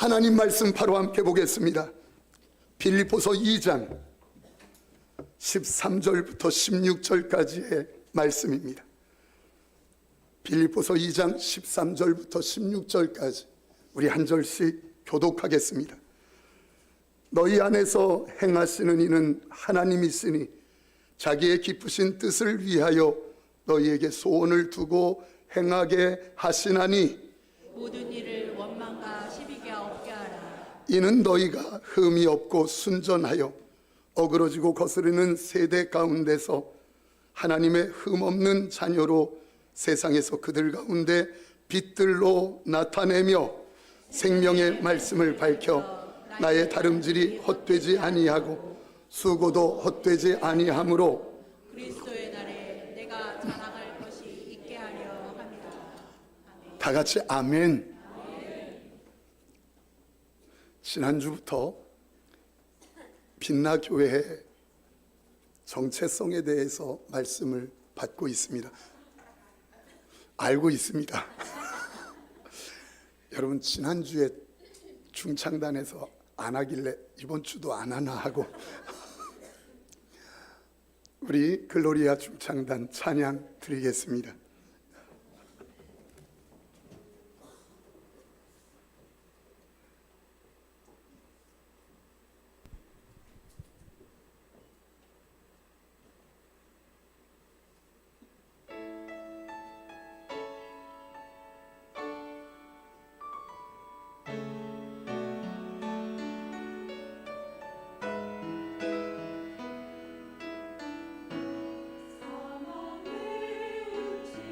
하나님 말씀 바로 함께 보겠습니다. 빌립보서 2장 13절부터 16절까지의 말씀입니다. 빌립보서 2장 13절부터 16절까지 우리 한 절씩 교독하겠습니다. 너희 안에서 행하시는 이는 하나님이시니 자기의 기쁘신 뜻을 위하여 너희에게 소원을 두고 행하게 하시나니 모든 일을 원망과 시비가 없게 하라. 이는 너희가 흠이 없고 순전하여 어그러지고 거스르는 세대 가운데서 하나님의 흠없는 자녀로 세상에서 그들 가운데 빛들로 나타내며 생명의 말씀을 밝혀 나의 다름질이 헛되지 아니하고 수고도 헛되지 아니하므로 그리스도의 날에 내가 자랑할 것이 있게 하려 합니다. 다 같이 아멘. 지난주부터 빛나 교회의 정체성에 대해서 말씀을 받고 있습니다. 알고 있습니다. 여러분, 지난주에 중창단에서 안 하길래 이번 주도 안 하나 하고 우리 글로리아 중창단 찬양 드리겠습니다. 사망의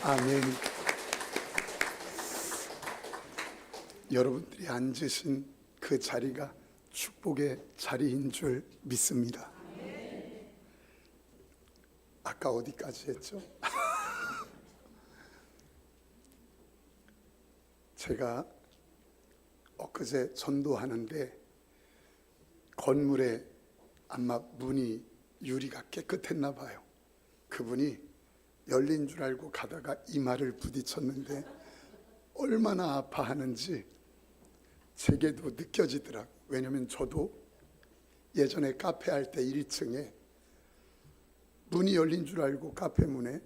아멘. 여러분들이 앉으신 그 자리가 축복의 자리인 줄 믿습니다. 아까 어디까지 했죠? 제가 엊그제 전도하는데 건물에 아마 문이 유리가 깨끗했나 봐요. 그분이 열린 줄 알고 가다가 이마를 부딪혔는데 얼마나 아파하는지 제게도 느껴지더라고요. 왜냐하면 저도 예전에 카페 할 때 1층에 문이 열린 줄 알고 카페 문에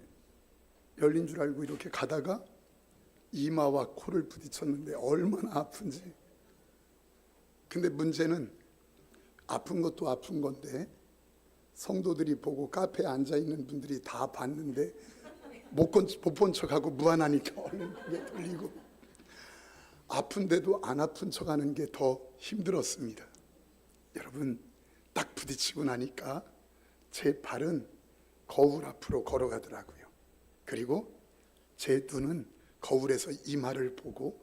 열린 줄 알고 이렇게 가다가 이마와 코를 부딪혔는데 얼마나 아픈지. 근데 문제는 아픈 것도 아픈 건데 성도들이 보고 카페에 앉아있는 분들이 다 봤는데 못 본 척하고 무안하니까 얼른 그게 돌리고, 아픈데도 안 아픈 척하는 게 더 힘들었습니다. 여러분, 딱 부딪히고 나니까 제 발은 거울 앞으로 걸어가더라고요. 그리고 제 눈은 거울에서 이마를 보고,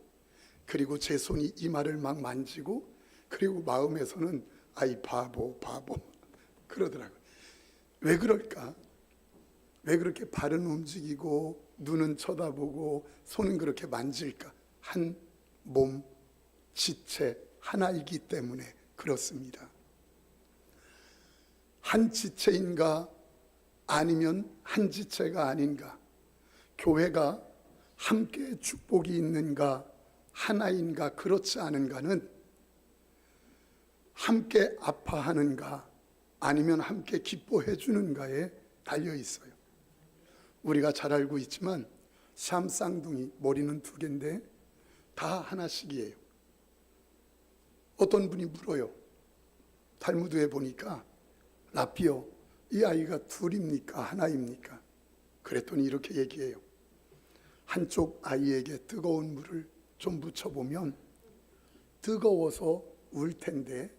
그리고 제 손이 이마를 막 만지고, 그리고 마음에서는 아이 바보 바보 그러더라고요. 왜 그럴까? 왜 그렇게 발은 움직이고 눈은 쳐다보고 손은 그렇게 만질까? 한 몸 지체 하나이기 때문에 그렇습니다. 한 지체인가 아니면 한 지체가 아닌가? 교회가 함께 축복이 있는가 하나인가 그렇지 않은가는 함께 아파하는가 아니면 함께 기뻐해 주는가에 달려 있어요. 우리가 잘 알고 있지만 샴 쌍둥이, 머리는 2개인데 다 하나씩이에요. 어떤 분이 물어요. 탈무드에 보니까 라피오, 이 아이가 2입니까 하나입니까? 그랬더니 이렇게 얘기해요. 한쪽 아이에게 뜨거운 물을 좀 묻혀보면 뜨거워서 울 텐데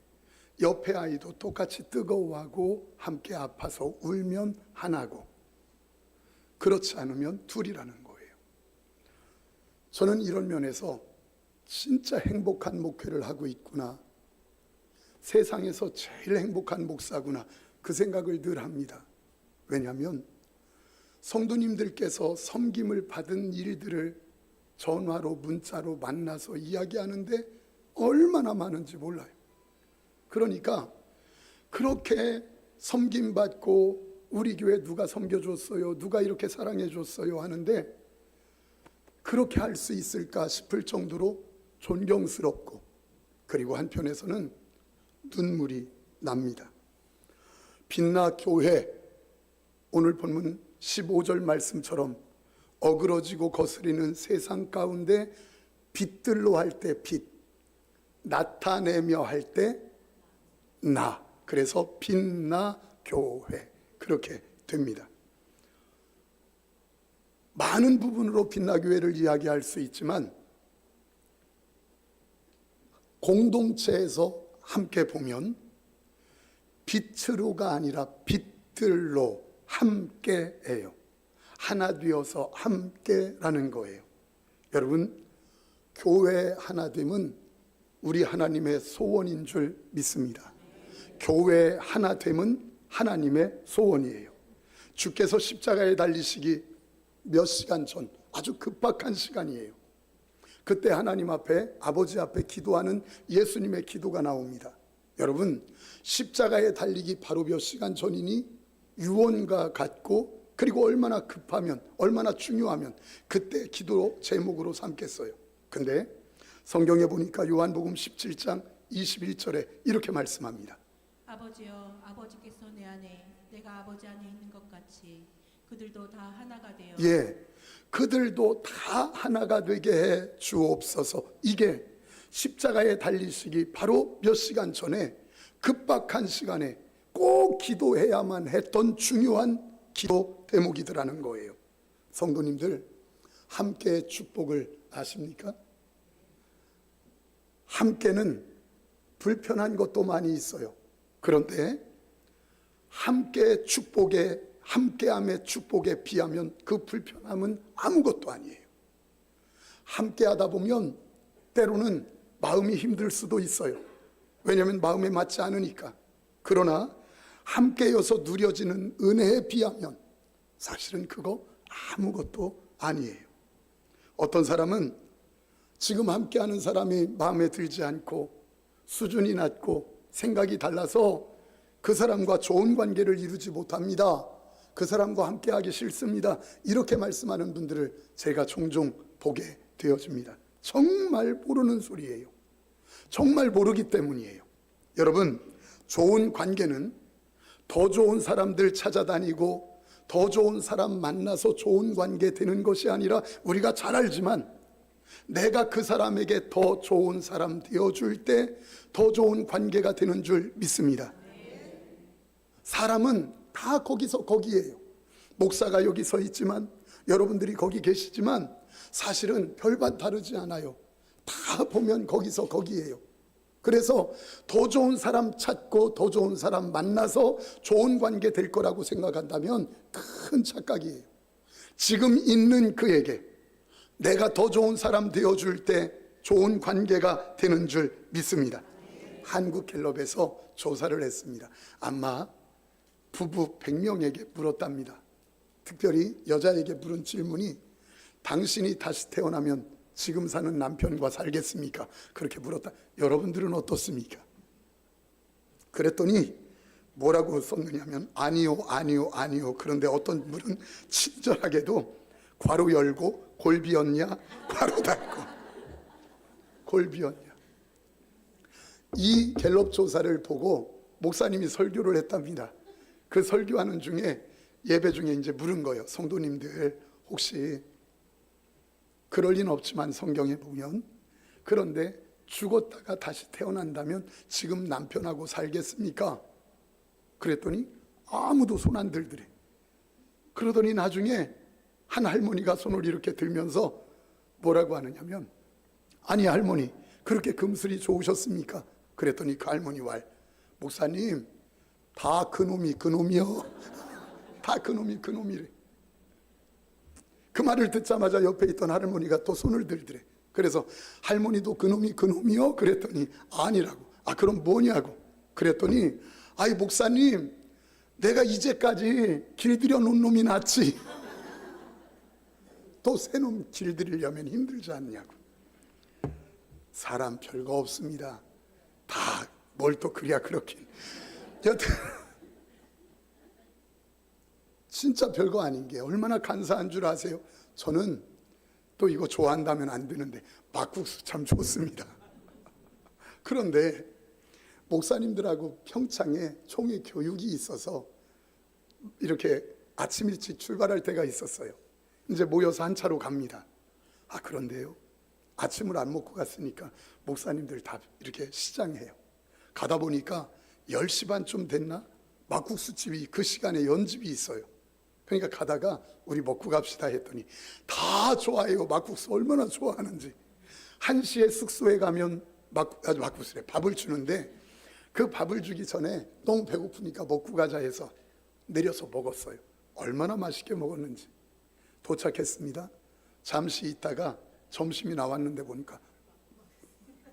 옆에 아이도 똑같이 뜨거워하고 함께 아파서 울면 하나고, 그렇지 않으면 2이라는 거예요. 저는 이런 면에서 진짜 행복한 목회를 하고 있구나, 세상에서 제일 행복한 목사구나, 그 생각을 늘 합니다. 왜냐하면 성도님들께서 섬김을 받은 일들을 전화로 문자로 만나서 이야기하는데 얼마나 많은지 몰라요. 그러니까 그렇게 섬김받고 우리 교회 누가 섬겨줬어요, 누가 이렇게 사랑해줬어요 하는데 그렇게 할 수 있을까 싶을 정도로 존경스럽고, 그리고 한편에서는 눈물이 납니다. 빛나 교회, 오늘 본문 15절 말씀처럼 어그러지고 거스리는 세상 가운데 빛들로 할 때 빛, 나타내며 할 때 나, 그래서 빛나 교회, 그렇게 됩니다. 많은 부분으로 빛나 교회를 이야기할 수 있지만 공동체에서 함께 보면 빛으로가 아니라 빛들로 함께해요. 하나 되어서 함께라는 거예요. 여러분, 교회 하나됨은 우리 하나님의 소원인 줄 믿습니다. 교회 하나됨은 하나님의 소원이에요. 주께서 십자가에 달리시기 몇 시간 전, 아주 급박한 시간이에요. 그때 하나님 앞에, 아버지 앞에 기도하는 예수님의 기도가 나옵니다. 여러분, 십자가에 달리기 바로 몇 시간 전이니 유언과 같고, 그리고 얼마나 급하면, 얼마나 중요하면 그때 기도 제목으로 삼겠어요. 근데 성경에 보니까 요한복음 17장 21절에 이렇게 말씀합니다. 아버지여, 아버지께서 내 안에, 내가 아버지 안에 있는 것 같이 그들도 다 하나가 되어. 예, 그들도 다 하나가 되게 해 주옵소서. 이게 십자가에 달리시기 바로 몇 시간 전에 급박한 시간에 꼭 기도해야만 했던 중요한 기도 대목이더라는 거예요. 성도님들, 함께 축복을 아십니까? 함께는 불편한 것도 많이 있어요. 그런데 함께 축복의 함께함의 축복에 비하면 그 불편함은 아무것도 아니에요. 함께하다 보면 때로는 마음이 힘들 수도 있어요. 왜냐하면 마음에 맞지 않으니까. 그러나 함께여서 누려지는 은혜에 비하면 사실은 그거 아무것도 아니에요. 어떤 사람은 지금 함께하는 사람이 마음에 들지 않고 수준이 낮고 생각이 달라서 그 사람과 좋은 관계를 이루지 못합니다. 그 사람과 함께하기 싫습니다. 이렇게 말씀하는 분들을 제가 종종 보게 되어집니다. 정말 모르는 소리예요. 정말 모르기 때문이에요. 여러분, 좋은 관계는 더 좋은 사람들 찾아다니고 더 좋은 사람 만나서 좋은 관계 되는 것이 아니라, 우리가 잘 알지만 내가 그 사람에게 더 좋은 사람 되어줄 때 더 좋은 관계가 되는 줄 믿습니다. 사람은 다 거기서 거기에요. 목사가 여기 서 있지만, 여러분들이 거기 계시지만 사실은 별반 다르지 않아요. 다 보면 거기서 거기에요. 그래서 더 좋은 사람 찾고 더 좋은 사람 만나서 좋은 관계 될 거라고 생각한다면 큰 착각이에요. 지금 있는 그에게 내가 더 좋은 사람 되어줄 때 좋은 관계가 되는 줄 믿습니다. 한국갤럽에서 조사를 했습니다. 아마 부부 100명에게 물었답니다. 특별히 여자에게 물은 질문이, 당신이 다시 태어나면 지금 사는 남편과 살겠습니까? 그렇게 물었다. 여러분들은 어떻습니까? 그랬더니 뭐라고 썼느냐면 아니요, 아니요, 아니요. 그런데 어떤 분은 친절하게도 괄호 열고 골 비었냐, 괄호 닫고 골 비었냐. 이 갤럽 조사를 보고 목사님이 설교를 했답니다. 그 설교하는 중에, 예배 중에 이제 물은 거예요. 성도님들, 혹시 그럴 리는 없지만 성경에 보면, 그런데 죽었다가 다시 태어난다면 지금 남편하고 살겠습니까? 그랬더니 아무도 손 안 들더래. 그러더니 나중에 한 할머니가 손을 이렇게 들면서 뭐라고 하느냐면, 아니 할머니, 그렇게 금슬이 좋으셨습니까? 그랬더니 그 할머니 말, 목사님, 다 그놈이 그놈이요. 다 그놈이 그놈이래. 그 말을 듣자마자 옆에 있던 할머니가 또 손을 들더래. 그래서 할머니도 그놈이 그놈이요? 그랬더니 아니라고. 아, 그럼 뭐냐고. 그랬더니, 아이 목사님, 내가 이제까지 길들여 놓은 놈이 낫지. 또 새 놈 길들이려면 힘들지 않냐고. 사람 별거 없습니다. 다 뭘 또 그랴 그렇긴. 여튼 진짜 별거 아닌 게 얼마나 간사한 줄 아세요? 저는 또 이거 좋아한다면 안 되는데 막국수 참 좋습니다. 그런데 목사님들하고 평창에 총회 교육이 있어서 이렇게 아침 일찍 출발할 때가 있었어요. 이제 모여서 한 차로 갑니다. 아, 그런데요, 아침을 안 먹고 갔으니까 목사님들 다 이렇게 시장해요. 가다 보니까 10시 반쯤 됐나? 막국수집이 그 시간에 연집이 있어요. 그러니까 가다가 우리 먹고 갑시다 했더니 다 좋아해요. 막국수 얼마나 좋아하는지. 1시에 숙소에 가면 막국수래, 밥을 주는데 그 밥을 주기 전에 너무 배고프니까 먹고 가자 해서 내려서 먹었어요. 얼마나 맛있게 먹었는지. 도착했습니다. 잠시 있다가 점심이 나왔는데 보니까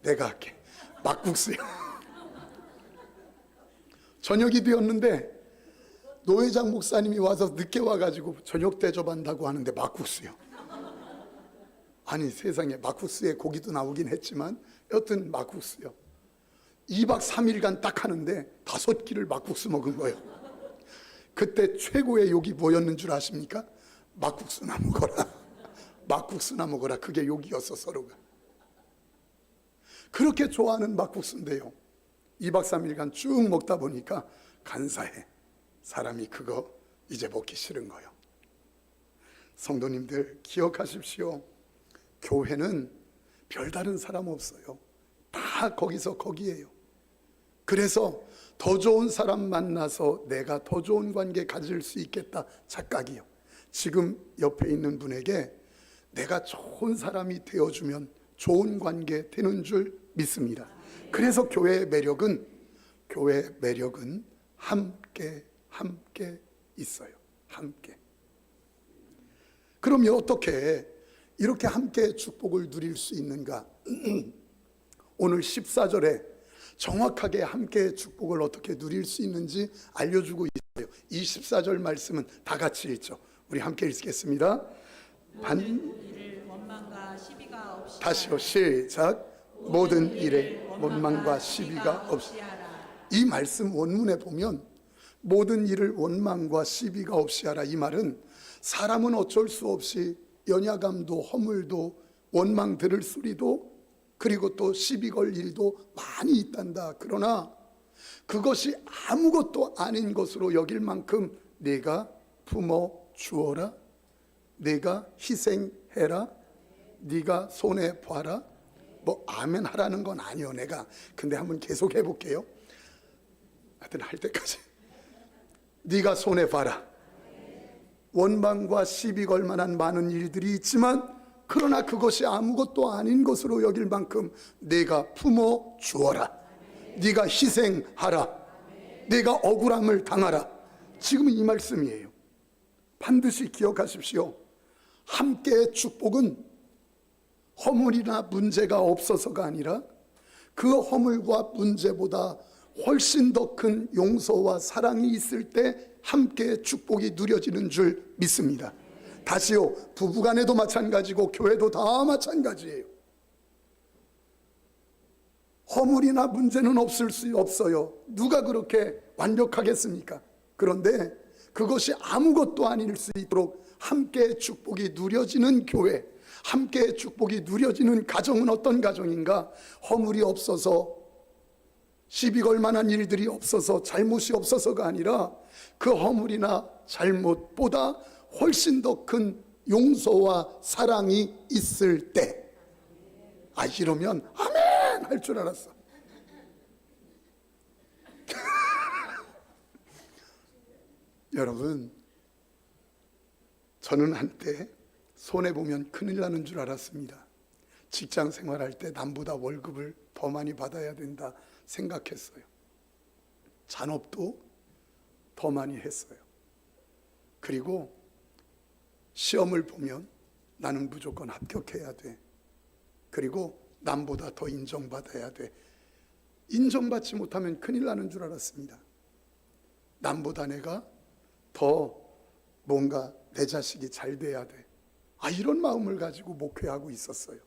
내가 할게, 막국수요. 저녁이 되었는데 노 회장 목사님이 와서 늦게 와가지고 저녁 대접한다고 하는데 막국수요. 아니 세상에, 막국수에 고기도 나오긴 했지만 여튼 막국수요. 2박 3일간 딱 하는데 5끼를 막국수 먹은 거예요. 그때 최고의 욕이 뭐였는 줄 아십니까? 막국수나 먹어라. 막국수나 먹어라. 그게 욕이었어, 서로가. 그렇게 좋아하는 막국수인데요, 2박 3일간 쭉 먹다 보니까 간사해. 사람이 그거 이제 먹기 싫은 거예요. 성도님들 기억하십시오. 교회는 별다른 사람 없어요. 다 거기서 거기에요. 그래서 더 좋은 사람 만나서 내가 더 좋은 관계 가질 수 있겠다 착각이요. 지금 옆에 있는 분에게 내가 좋은 사람이 되어주면 좋은 관계 되는 줄 믿습니다. 그래서 교회의 매력은 함께 있어요. 함께. 그러면 어떻게 이렇게 함께 축복을 누릴 수 있는가? 오늘 14절에 정확하게 함께 축복을 어떻게 누릴 수 있는지 알려주고 있어요. 이 14절 말씀은 다 같이 읽죠. 우리 함께 읽겠습니다. 모든 일을 원망과 시비가 없이 다시요, 시작. 모든 일에 원망과 시비가 없이. 하라. 이 말씀 원문에 보면 모든 일을 원망과 시비가 없이 하라, 이 말은 사람은 어쩔 수 없이 연약함도 허물도 원망 들을 소리도 그리고 또 시비 걸 일도 많이 있단다. 그러나 그것이 아무것도 아닌 것으로 여길 만큼 내가 품어 주어라, 내가 희생해라, 네가 손해 봐라. 뭐 아멘 하라는 건 아니요 내가. 근데 한번 계속 해볼게요. 하여튼 할 때까지. 네가 손해 봐라. 원망과 시비 걸 만한 많은 일들이 있지만 그러나 그것이 아무것도 아닌 것으로 여길 만큼 내가 품어 주어라, 네가 희생하라, 내가 억울함을 당하라. 지금 이 말씀이에요. 반드시 기억하십시오. 함께의 축복은 허물이나 문제가 없어서가 아니라 그 허물과 문제보다 훨씬 더 큰 용서와 사랑이 있을 때 함께 축복이 누려지는 줄 믿습니다. 다시요, 부부간에도 마찬가지고 교회도 다 마찬가지예요. 허물이나 문제는 없을 수 없어요. 누가 그렇게 완벽하겠습니까? 그런데 그것이 아무것도 아닐 수 있도록 함께 축복이 누려지는 교회, 함께 축복이 누려지는 가정은 어떤 가정인가? 허물이 없어서 시비 걸 만한 일들이 없어서 잘못이 없어서가 아니라 그 허물이나 잘못보다 훨씬 더 큰 용서와 사랑이 있을 때. 아, 이러면 아멘 할 줄 알았어. 여러분, 저는 한때 손해보면 큰일 나는 줄 알았습니다. 직장 생활할 때 남보다 월급을 더 많이 받아야 된다 생각했어요. 잔업도 더 많이 했어요. 그리고 시험을 보면 나는 무조건 합격해야 돼. 그리고 남보다 더 인정받아야 돼. 인정받지 못하면 큰일 나는 줄 알았습니다. 남보다 내가 더 뭔가 내 자식이 잘 돼야 돼. 아, 이런 마음을 가지고 목회하고 있었어요.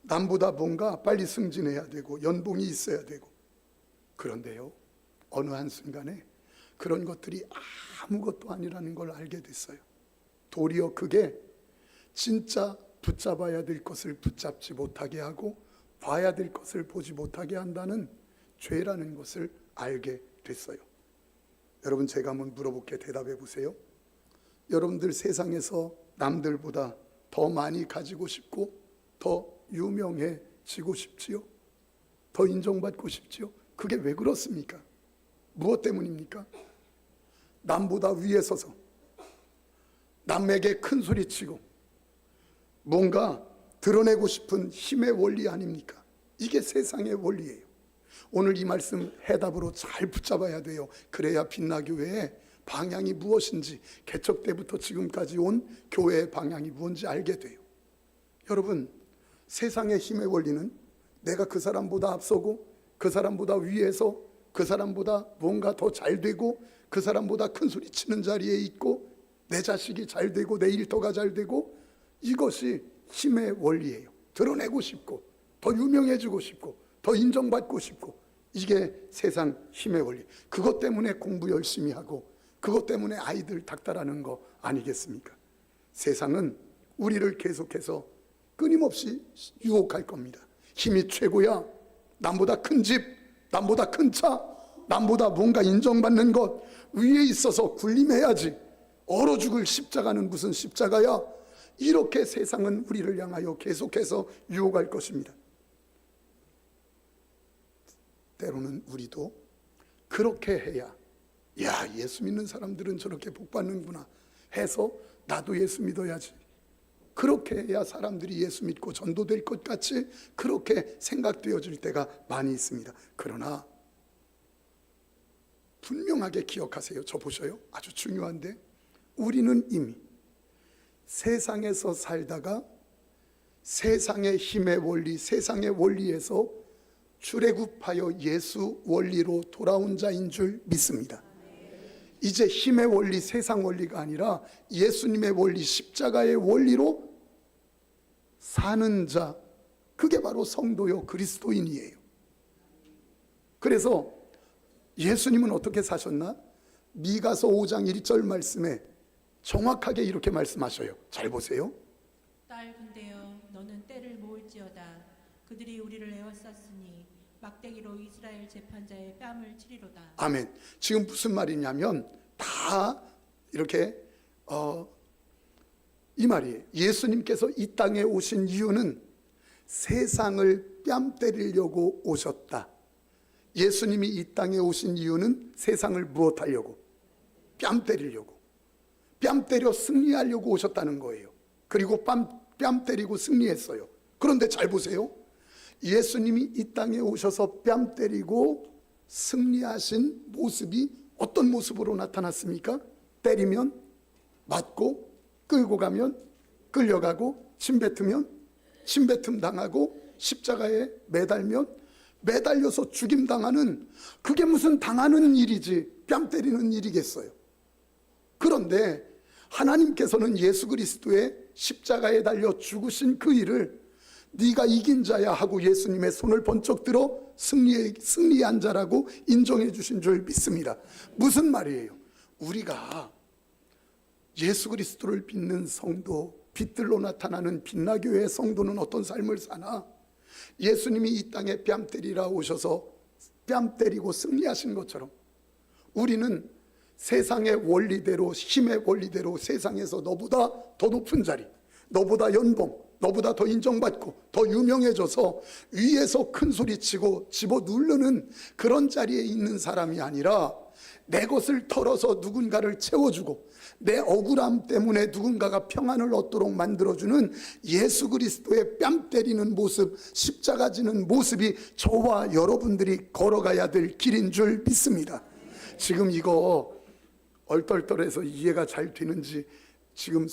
남보다 뭔가 빨리 승진해야 되고 연봉이 있어야 되고. 그런데요, 어느 한순간에 그런 것들이 아무것도 아니라는 걸 알게 됐어요. 도리어 그게 진짜 붙잡아야 될 것을 붙잡지 못하게 하고 봐야 될 것을 보지 못하게 한다는 죄라는 것을 알게 됐어요. 여러분, 제가 한번 물어볼게 대답해 보세요. 여러분들 세상에서 남들보다 더 많이 가지고 싶고 더 유명해지고 싶지요? 더 인정받고 싶지요? 그게 왜 그렇습니까? 무엇 때문입니까? 남보다 위에 서서 남에게 큰 소리치고 뭔가 드러내고 싶은 힘의 원리 아닙니까? 이게 세상의 원리예요. 오늘 이 말씀 해답으로 잘 붙잡아야 돼요. 그래야 빛나교회의 방향이 무엇인지, 개척 때부터 지금까지 온 교회의 방향이 무엇인지 알게 돼요. 여러분, 세상의 힘의 원리는 내가 그 사람보다 앞서고 그 사람보다 위에서 그 사람보다 뭔가 더 잘 되고 그 사람보다 큰 소리 치는 자리에 있고 내 자식이 잘 되고 내 일터가 잘 되고, 이것이 힘의 원리예요. 드러내고 싶고 더 유명해지고 싶고 더 인정받고 싶고, 이게 세상 힘의 원리. 그것 때문에 공부 열심히 하고 그것 때문에 아이들 닥달하는 거 아니겠습니까? 세상은 우리를 계속해서 끊임없이 유혹할 겁니다. 힘이 최고야, 남보다 큰 집, 남보다 큰 차, 남보다 뭔가 인정받는 것, 위에 있어서 군림해야지, 얼어 죽을 십자가는 무슨 십자가야. 이렇게 세상은 우리를 향하여 계속해서 유혹할 것입니다. 때로는 우리도 그렇게 해야, 야, 예수 믿는 사람들은 저렇게 복 받는구나 해서 나도 예수 믿어야지, 그렇게 해야 사람들이 예수 믿고 전도될 것 같이 그렇게 생각되어질 때가 많이 있습니다. 그러나 분명하게 기억하세요. 저 보셔요. 아주 중요한데, 우리는 이미 세상에서 살다가 세상의 힘의 원리, 세상의 원리에서 출애굽하여 예수 원리로 돌아온 자인 줄 믿습니다. 이제 힘의 원리, 세상 원리가 아니라 예수님의 원리, 십자가의 원리로 사는 자, 그게 바로 성도요 그리스도인이에요. 그래서 예수님은 어떻게 사셨나? 미가서 5장 1절 말씀에 정확하게 이렇게 말씀하셔요. 잘 보세요. 딸 군대여 너는 때를 모을지어다. 그들이 우리를 에워쌌으니 막대기로 이스라엘 재판자의 뺨을 치리로다. 아멘. 지금 무슨 말이냐면 다 이렇게 이 말이에요. 예수님께서 이 땅에 오신 이유는 세상을 뺨 때리려고 오셨다. 예수님이 이 땅에 오신 이유는 세상을 무엇하려고? 뺨 때리려고. 뺨 때려 승리하려고 오셨다는 거예요. 그리고 뺨 때리고 승리했어요. 그런데 잘 보세요. 예수님이 이 땅에 오셔서 뺨 때리고 승리하신 모습이 어떤 모습으로 나타났습니까? 때리면 맞고, 끌고 가면 끌려가고, 침뱉으면 침뱉음 당하고, 십자가에 매달면 매달려서 죽임당하는, 그게 무슨 당하는 일이지 뺨 때리는 일이겠어요. 그런데 하나님께서는 예수 그리스도의 십자가에 달려 죽으신 그 일을 네가 이긴 자야 하고 예수님의 손을 번쩍 들어 승리한 자라고 인정해 주신 줄 믿습니다. 무슨 말이에요? 우리가 예수 그리스도를 믿는 성도, 빛들로 나타나는 빛나교회의 성도는 어떤 삶을 사나? 예수님이 이 땅에 뺨 때리라 오셔서 뺨 때리고 승리하신 것처럼 우리는 세상의 원리대로, 힘의 원리대로 세상에서 너보다 더 높은 자리, 너보다 연봉, 너보다 더 인정받고 더 유명해져서 위에서 큰 소리치고 집어 누르는 그런 자리에 있는 사람이 아니라 내 것을 털어서 누군가를 채워주고 내 억울함 때문에 누군가가 평안을 얻도록 만들어주는 예수 그리스도의 뺨 때리는 모습, 십자가 지는 모습이 저와 여러분들이 걸어가야 될 길인 줄 믿습니다. 지금 이거 얼떨떨해서 이해가 잘 되는지 지금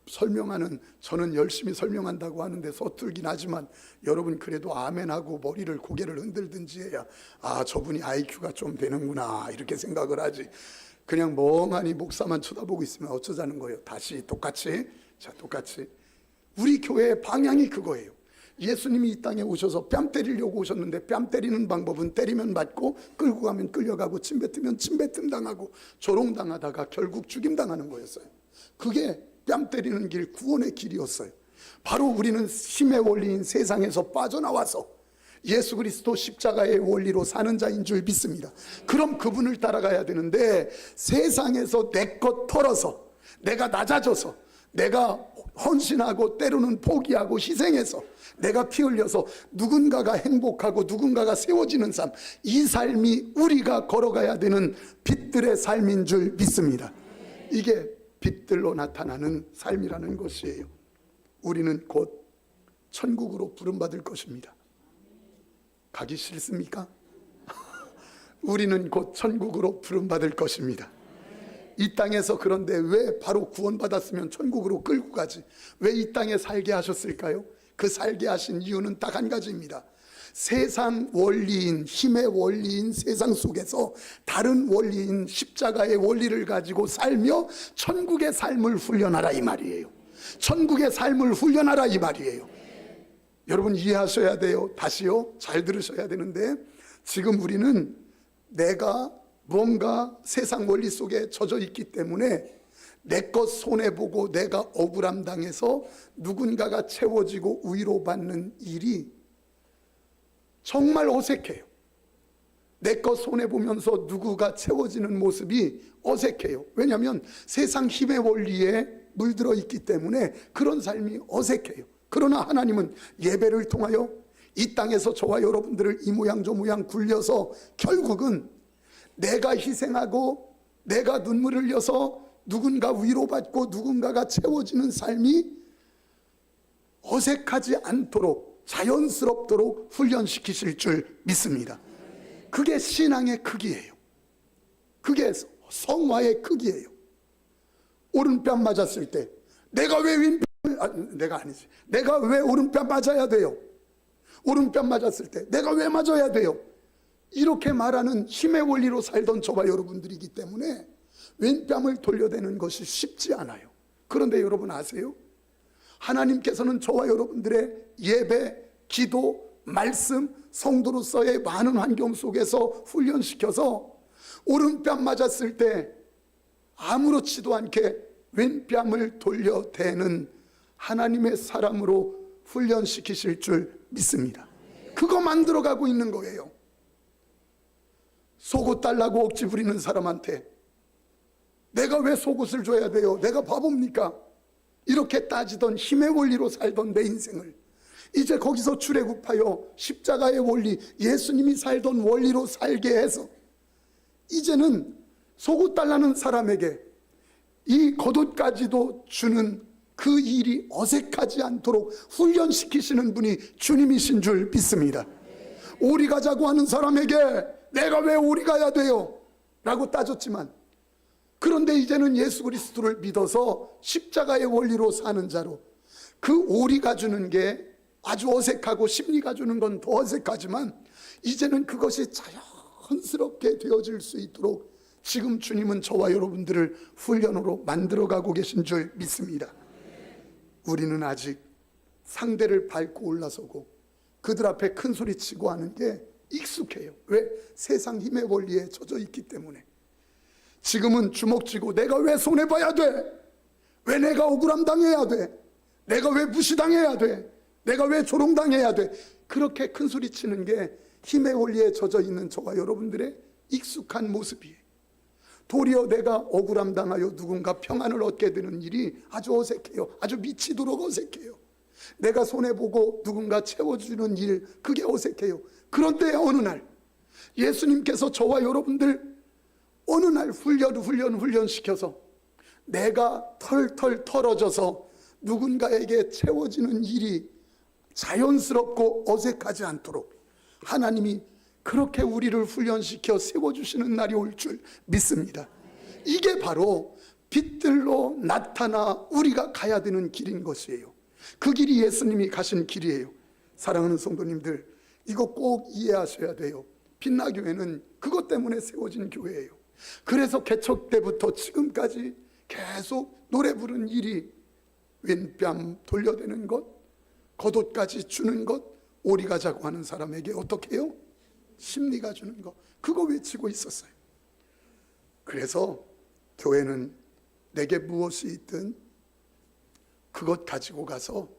설명하는, 저는 열심히 설명한다고 하는데 서툴긴 하지만 여러분 그래도 아멘하고 머리를 고개를 흔들든지 해야 아 저분이 IQ가 좀 되는구나 이렇게 생각을 하지. 그냥 멍하니 목사만 쳐다보고 있으면 어쩌자는 거예요. 다시 똑같이, 자 똑같이 우리 교회의 방향이 그거예요. 예수님이 이 땅에 오셔서 뺨 때리려고 오셨는데 뺨 때리는 방법은 때리면 맞고 끌고 가면 끌려가고 침뱉으면 침뱉음 당하고 조롱당하다가 결국 죽임당하는 거였어요. 그게 뺨 때리는 길, 구원의 길이었어요. 바로 우리는 힘의 원리인 세상에서 빠져나와서 예수 그리스도 십자가의 원리로 사는 자인 줄 믿습니다. 그럼 그분을 따라가야 되는데 세상에서 내 것 털어서 내가 낮아져서 내가 헌신하고 때로는 포기하고 희생해서 내가 피 흘려서 누군가가 행복하고 누군가가 세워지는 삶, 이 삶이 우리가 걸어가야 되는 빛들의 삶인 줄 믿습니다. 이게 빛들로 나타나는 삶이라는 것이에요. 우리는 곧 천국으로 부름받을 것입니다. 가기 싫습니까? 우리는 곧 천국으로 부름받을 것입니다. 이 땅에서 그런데 왜 바로 구원받았으면 천국으로 끌고 가지? 왜 이 땅에 살게 하셨을까요? 그 살게 하신 이유는 딱 한 가지입니다. 세상 원리인, 힘의 원리인 세상 속에서 다른 원리인 십자가의 원리를 가지고 살며 천국의 삶을 훈련하라 이 말이에요. 천국의 삶을 훈련하라 이 말이에요. 여러분 이해하셔야 돼요. 다시요. 잘 들으셔야 되는데 지금 우리는 내가 뭔가 세상 원리 속에 젖어 있기 때문에 내 것 손해보고 내가 억울함 당해서 누군가가 채워지고 위로받는 일이 정말 어색해요. 내 것 손해보면서 누구가 채워지는 모습이 어색해요. 왜냐하면 세상 힘의 원리에 물들어 있기 때문에 그런 삶이 어색해요. 그러나 하나님은 예배를 통하여 이 땅에서 저와 여러분들을 이 모양 저 모양 굴려서 결국은 내가 희생하고 내가 눈물 흘려서 누군가 위로받고 누군가가 채워지는 삶이 어색하지 않도록 자연스럽도록 훈련시키실 줄 믿습니다. 그게 신앙의 크기예요. 그게 성화의 크기예요. 오른뺨 맞았을 때 내가 왜 내가 왜 오른뺨 맞아야 돼요? 오른뺨 맞았을 때 내가 왜 맞아야 돼요? 이렇게 말하는 힘의 원리로 살던 저와 여러분들이기 때문에 왼뺨을 돌려대는 것이 쉽지 않아요. 그런데 여러분 아세요? 하나님께서는 저와 여러분들의 예배, 기도, 말씀, 성도로서의 많은 환경 속에서 훈련시켜서 오른뺨 맞았을 때 아무렇지도 않게 왼뺨을 돌려대는 하나님의 사람으로 훈련시키실 줄 믿습니다. 그거 만들어가고 있는 거예요. 속옷 달라고 억지 부리는 사람한테 내가 왜 속옷을 줘야 돼요? 내가 바보입니까? 이렇게 따지던 힘의 원리로 살던 내 인생을 이제 거기서 출애굽하여 십자가의 원리, 예수님이 살던 원리로 살게 해서 이제는 속옷 달라는 사람에게 이 겉옷까지도 주는 그 일이 어색하지 않도록 훈련시키시는 분이 주님이신 줄 믿습니다. 오리 가자고 하는 사람에게 내가 왜 오리 가야 돼요? 라고 따졌지만, 그런데 이제는 예수 그리스도를 믿어서 십자가의 원리로 사는 자로 그 오리가 주는 게 아주 어색하고 심리가 주는 건 더 어색하지만 이제는 그것이 자연스럽게 되어질 수 있도록 지금 주님은 저와 여러분들을 훈련으로 만들어가고 계신 줄 믿습니다. 우리는 아직 상대를 밟고 올라서고 그들 앞에 큰 소리치고 하는 게 익숙해요. 왜? 세상 힘의 원리에 젖어 있기 때문에. 지금은 주먹쥐고 내가 왜 손해봐야 돼? 왜 내가 억울함 당해야 돼? 내가 왜 무시당해야 돼? 내가 왜 조롱당해야 돼? 그렇게 큰 소리치는 게 힘의 원리에 젖어 있는 저와 여러분들의 익숙한 모습이에요. 도리어 내가 억울함 당하여 누군가 평안을 얻게 되는 일이 아주 어색해요. 아주 미치도록 어색해요. 내가 손해보고 누군가 채워주는 일, 그게 어색해요. 그런데 어느 날 예수님께서 저와 여러분들 어느 날 훈련시켜서 내가 털털 털어져서 누군가에게 채워지는 일이 자연스럽고 어색하지 않도록 하나님이 그렇게 우리를 훈련시켜 세워주시는 날이 올 줄 믿습니다. 이게 바로 빛들로 나타나 우리가 가야 되는 길인 것이에요. 그 길이 예수님이 가신 길이에요. 사랑하는 성도님들, 이거 꼭 이해하셔야 돼요. 빛나교회는 그것 때문에 세워진 교회예요. 그래서 개척 때부터 지금까지 계속 노래 부르는 일이 왼뺨 돌려대는 것, 겉옷까지 주는 것, 오리 가자고 하는 사람에게 어떻게 해요? 심리가 주는 것, 그거 외치고 있었어요. 그래서 교회는 내게 무엇이 있든 그것 가지고 가서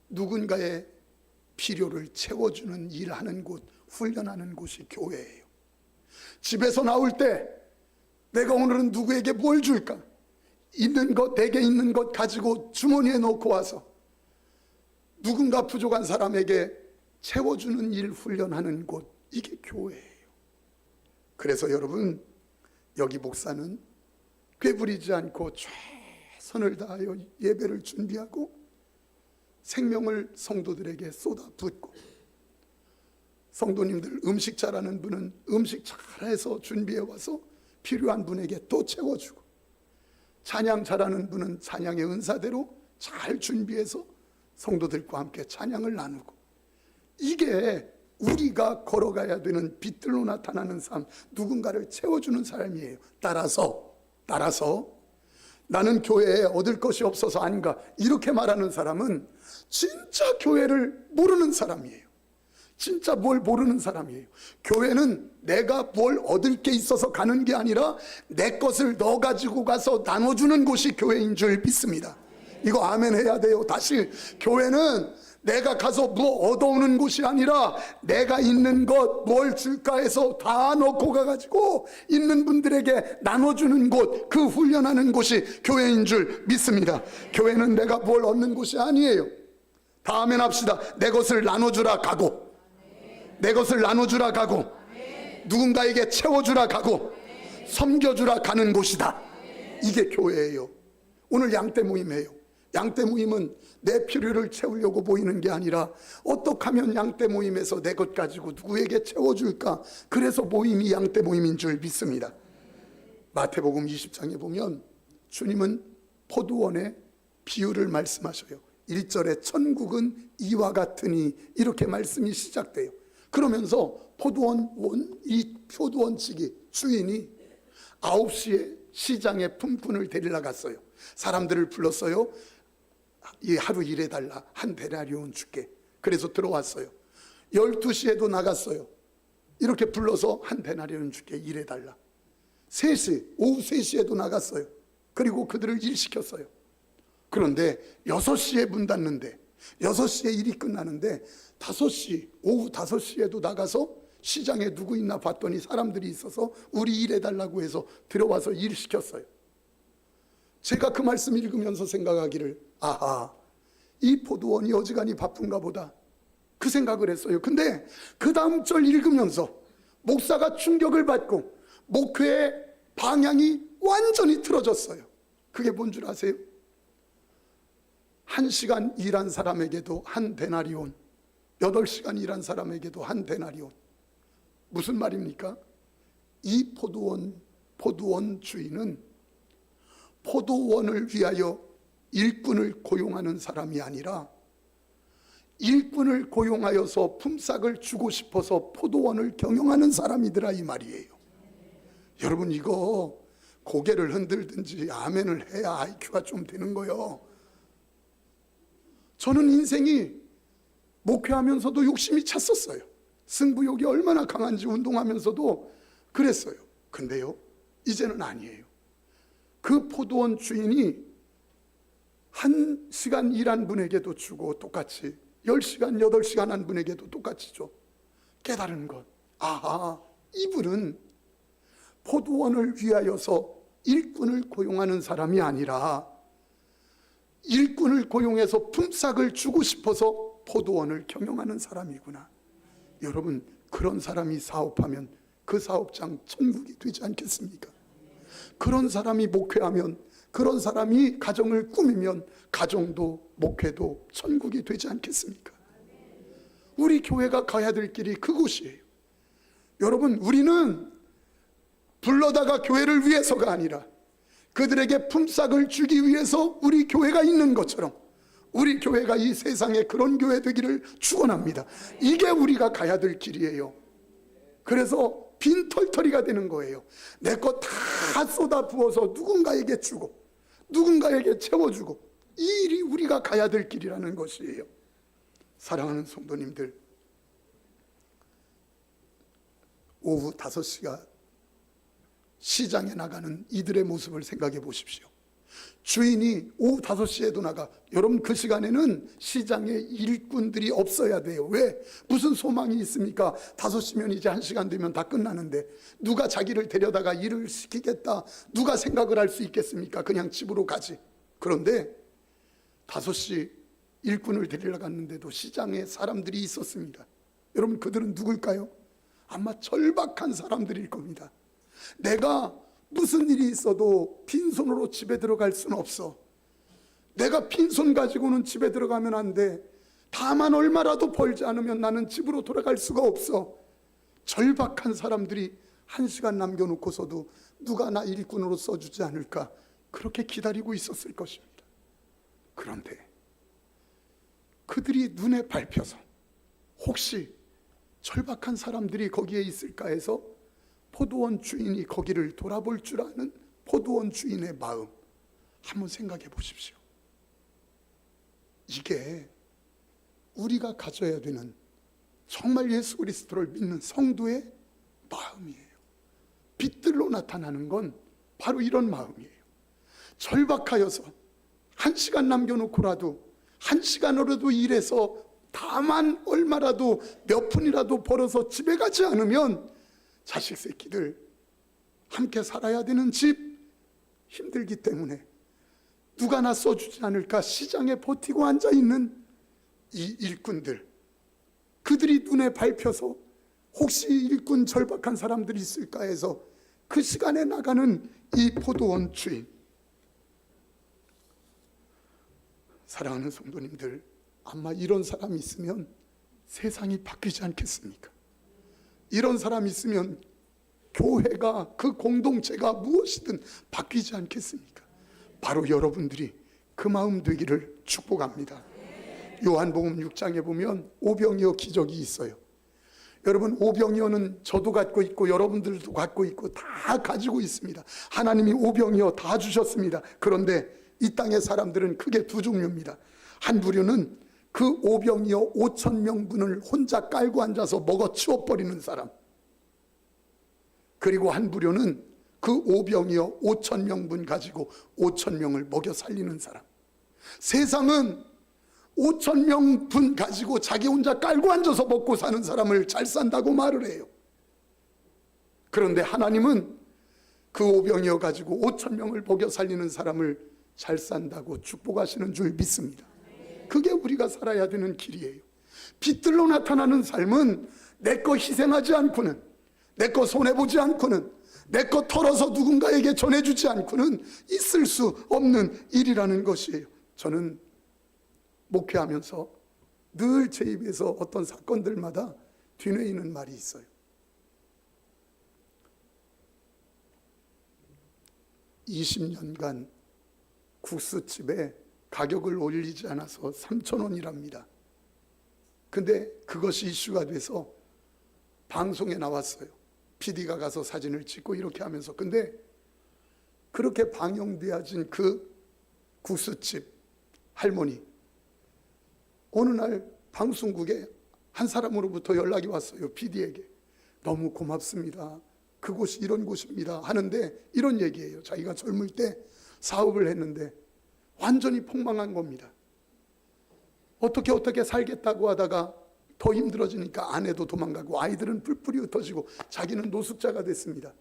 누군가의 필요를 채워주는 일하는 곳, 훈련하는 곳이 교회예요. 집에서 나올 때 내가 오늘은 누구에게 뭘 줄까? 있는 것, 내게 있는 것 가지고 주머니에 넣고 와서 누군가 부족한 사람에게 채워주는 일 훈련하는 곳, 이게 교회예요. 그래서 여러분, 여기 목사는 꾀부리지 않고 최선을 다하여 예배를 준비하고 생명을 성도들에게 쏟아붓고, 성도님들 음식 잘하는 분은 음식 잘해서 준비해 와서 필요한 분에게 또 채워주고, 찬양 잘하는 분은 찬양의 은사대로 잘 준비해서 성도들과 함께 찬양을 나누고, 이게 우리가 걸어가야 되는 빛들로 나타나는 삶, 누군가를 채워주는 삶이에요. 따라서 나는 교회에 얻을 것이 없어서 아닌가 이렇게 말하는 사람은 진짜 교회를 모르는 사람이에요. 진짜 뭘 모르는 사람이에요. 교회는 내가 뭘 얻을 게 있어서 가는 게 아니라 내 것을 너 가지고 가서 나눠주는 곳이 교회인 줄 믿습니다. 이거 아멘 해야 돼요. 다시, 교회는 내가 가서 뭐 얻어오는 곳이 아니라 내가 있는 것 뭘 줄까 해서 다 넣고 가가지고 있는 분들에게 나눠주는 곳, 그 훈련하는 곳이 교회인 줄 믿습니다. 교회는 내가 뭘 얻는 곳이 아니에요. 다 아멘 합시다. 내 것을 나눠주라 가고, 내 것을 나눠주라 가고, 누군가에게 채워주라 가고, 섬겨주라 가는 곳이다. 이게 교회예요. 오늘 양떼 모임이에요. 양떼 모임은 내 필요를 채우려고 모이는 게 아니라 어떻게 하면 양떼 모임에서 내 것 가지고 누구에게 채워줄까, 그래서 모임이 양떼 모임인 줄 믿습니다. 마태복음 20장에 보면 주님은 포도원의 비유를 말씀하셔요. 1절에 천국은 이와 같으니 이렇게 말씀이 시작돼요. 그러면서 이 포도원치기 주인이 9시에 시장에 품꾼을 데리러 갔어요. 사람들을 불렀어요. 이 하루 일해달라, 한 데나리온 줄게. 그래서 들어왔어요. 12시에도 나갔어요. 이렇게 불러서 한 데나리온 줄게, 일해달라. 3시, 오후 3시에도 나갔어요. 그리고 그들을 일시켰어요. 그런데 6시에 문 닫는데, 6시에 일이 끝나는데 5시, 오후 5시에도 나가서 시장에 누구 있나 봤더니 사람들이 있어서 우리 일해달라고 해서 들어와서 일시켰어요. 제가 그 말씀 읽으면서 생각하기를, 아하, 이 포도원이 어지간히 바쁜가 보다, 그 생각을 했어요. 근데 그 다음 절 읽으면서 목사가 충격을 받고 목회의 방향이 완전히 틀어졌어요. 그게 뭔 줄 아세요? 1시간 일한 사람에게도 한 데나리온, 8시간 일한 사람에게도 한 데나리온. 무슨 말입니까? 이 포도원 주인은 포도원을 위하여 일꾼을 고용하는 사람이 아니라 일꾼을 고용하여서 품삯을 주고 싶어서 포도원을 경영하는 사람이더라, 이 말이에요. 여러분, 이거 고개를 흔들든지 아멘을 해야 IQ가 좀 되는 거예요. 저는 인생이 목회하면서도 욕심이 찼었어요. 승부욕이 얼마나 강한지 운동하면서도 그랬어요. 근데요, 이제는 아니에요. 그 포도원 주인이 1시간 일한 분에게도 주고 똑같이, 10시간, 8시간 한 분에게도 똑같이 줘. 깨달은 것, 아하, 이분은 포도원을 위하여서 일꾼을 고용하는 사람이 아니라 일꾼을 고용해서 품삯을 주고 싶어서 포도원을 경영하는 사람이구나. 여러분, 그런 사람이 사업하면 그 사업장 천국이 되지 않겠습니까? 그런 사람이 목회하면, 그런 사람이 가정을 꾸미면 가정도 목회도 천국이 되지 않겠습니까? 우리 교회가 가야 될 길이 그곳이에요. 여러분, 우리는 불러다가 교회를 위해서가 아니라 그들에게 품삯을 주기 위해서 우리 교회가 있는 것처럼 우리 교회가 이 세상에 그런 교회 되기를 축원합니다. 이게 우리가 가야 될 길이에요. 그래서 빈털터리가 되는 거예요. 내 거 다 쏟아 부어서 누군가에게 주고 누군가에게 채워주고, 이 일이 우리가 가야 될 길이라는 것이에요. 사랑하는 성도님들, 오후 5시가 시장에 나가는 이들의 모습을 생각해 보십시오. 주인이 오후 5시에도 나가. 여러분, 그 시간에는 시장에 일꾼들이 없어야 돼요. 왜? 무슨 소망이 있습니까? 5시면 이제 1시간 되면 다 끝나는데 누가 자기를 데려다가 일을 시키겠다, 누가 생각을 할 수 있겠습니까? 그냥 집으로 가지. 그런데 5시 일꾼을 데리러 갔는데도 시장에 사람들이 있었습니다. 여러분, 그들은 누굴까요? 아마 절박한 사람들일 겁니다. 내가 무슨 일이 있어도 빈손으로 집에 들어갈 수는 없어. 내가 빈손 가지고는 집에 들어가면 안 돼. 다만 얼마라도 벌지 않으면 나는 집으로 돌아갈 수가 없어. 절박한 사람들이 1시간 남겨놓고서도 누가 나 일꾼으로 써주지 않을까, 그렇게 기다리고 있었을 것입니다. 그런데 그들이 눈에 밟혀서 혹시 절박한 사람들이 거기에 있을까 해서 포도원 주인이 거기를 돌아볼 줄 아는 포도원 주인의 마음, 한번 생각해 보십시오. 이게 우리가 가져야 되는 정말 예수 그리스도를 믿는 성도의 마음이에요. 빛들로 나타나는 건 바로 이런 마음이에요. 절박하여서 1시간 남겨놓고라도 1시간으로도 일해서 다만 얼마라도 몇 푼이라도 벌어서 집에 가지 않으면 자식 새끼들 함께 살아야 되는 집 힘들기 때문에 누가 나 써주지 않을까 시장에 버티고 앉아있는 이 일꾼들, 그들이 눈에 밟혀서 혹시 일꾼 절박한 사람들이 있을까 해서 그 시간에 나가는 이 포도원 주인. 사랑하는 성도님들, 아마 이런 사람이 있으면 세상이 바뀌지 않겠습니까? 이런 사람이 있으면 교회가, 그 공동체가 무엇이든 바뀌지 않겠습니까? 바로 여러분들이 그 마음 되기를 축복합니다. 요한복음 6장에 보면 오병이어 기적이 있어요. 여러분, 오병이어는 저도 갖고 있고 여러분들도 갖고 있고 다 가지고 있습니다. 하나님이 오병이어 다 주셨습니다. 그런데 이 땅의 사람들은 크게 두 종류입니다. 한 부류는 그 오병이어 5,000명분을 혼자 깔고 앉아서 먹어 치워버리는 사람, 그리고 한 부류는 그 오병이어 5,000명분 가지고 5,000명을 먹여 살리는 사람. 세상은 5,000명분 가지고 자기 혼자 깔고 앉아서 먹고 사는 사람을 잘 산다고 말을 해요. 그런데 하나님은 그 오병이어 가지고 5,000명을 먹여 살리는 사람을 잘 산다고 축복하시는 줄 믿습니다. 그게 우리가 살아야 되는 길이에요. 빛들로 나타나는 삶은 내 거 희생하지 않고는, 내 거 손해보지 않고는, 내 거 털어서 누군가에게 전해주지 않고는 있을 수 없는 일이라는 것이에요. 저는 목회하면서 늘 제 입에서 어떤 사건들마다 뒤뇌이는 말이 있어요. 20년간 국수집에 가격을 올리지 않아서 3,000원이랍니다. 근데 그것이 이슈가 돼서 방송에 나왔어요. PD가 가서 사진을 찍고 이렇게 하면서. 근데 그렇게 방영되어진 그 국수집 할머니, 어느 날 방송국에 한 사람으로부터 연락이 왔어요. PD에게. 너무 고맙습니다. 그곳이 이런 곳입니다 하는데 이런 얘기예요. 자기가 젊을 때 사업을 했는데 완전히 폭망한 겁니다. 어떻게 살겠다고 하다가 더 힘들어지니까 아내도 도망가고 아이들은 뿔뿔이 흩어지고 자기는 노숙자가 됐습니다.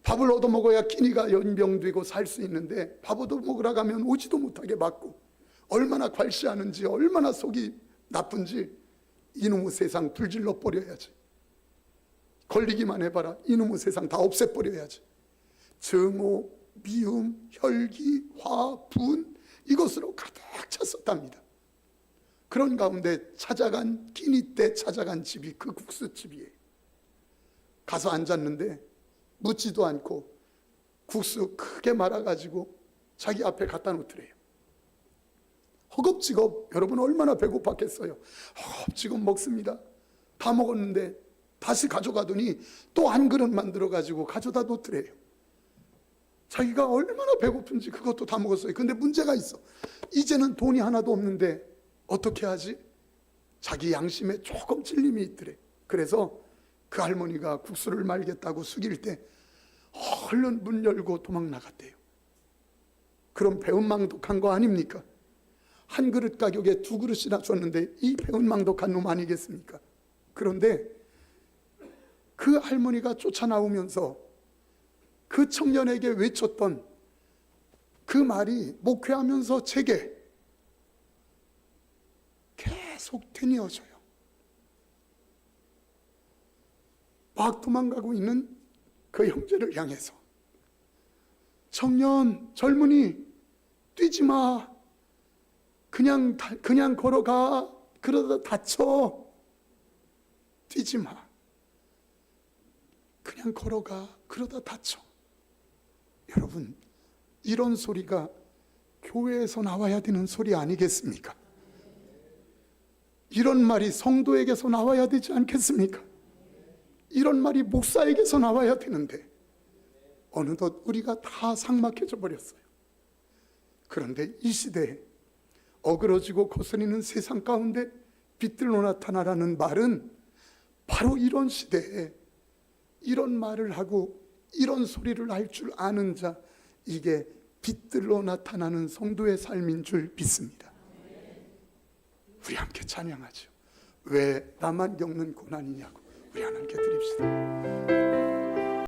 밥을 얻어먹어야 끼니가 연병되고 살 수 있는데 밥 얻어먹으러 가면 오지도 못하게 맞고, 얼마나 괄시하는지, 얼마나 속이 나쁜지, 이놈의 세상 불질러 버려야지. 걸리기만 해봐라, 이놈의 세상 다 없애버려야지. 증오, 미움, 혈기, 화, 분, 이것으로 가득 찼었답니다. 그런 가운데 끼니 때 찾아간 집이 그 국수집이에요. 가서 앉았는데 묻지도 않고 국수 크게 말아가지고 자기 앞에 갖다 놓더래요. 허겁지겁, 여러분 얼마나 배고팠겠어요. 허겁지겁 먹습니다. 다 먹었는데 다시 가져가더니 또 한 그릇 만들어가지고 가져다 놓더래요. 자기가 얼마나 배고픈지 그것도 다 먹었어요. 근데 문제가 있어. 이제는 돈이 하나도 없는데 어떻게 하지? 자기 양심에 조금 찔림이 있더래. 그래서 그 할머니가 국수를 말겠다고 숙일 때 얼른 문 열고 도망 나갔대요. 그럼 배은망덕한 거 아닙니까? 한 그릇 가격에 두 그릇이나 줬는데 이 배은망덕한 놈 아니겠습니까? 그런데 그 할머니가 쫓아나오면서 그 청년에게 외쳤던 그 말이 목회하면서 제게 계속 되뇌어져요. 막 도망가고 있는 그 형제를 향해서, 청년, 젊은이, 뛰지 마. 그냥 걸어가. 그러다 다쳐. 뛰지 마. 그냥 걸어가. 그러다 다쳐. 여러분, 이런 소리가 교회에서 나와야 되는 소리 아니겠습니까? 이런 말이 성도에게서 나와야 되지 않겠습니까? 이런 말이 목사에게서 나와야 되는데 어느덧 우리가 다 삭막해져 버렸어요. 그런데 이 시대에 어그러지고 거스리는 세상 가운데 빛들로 나타나라는 말은 바로 이런 시대에 이런 말을 하고 이런 소리를 할 줄 아는 자, 이게 빛들로 나타나는 성도의 삶인 줄 믿습니다. 우리 함께 찬양하죠. 왜 나만 겪는 고난이냐고 우리 하나님께 드립시다.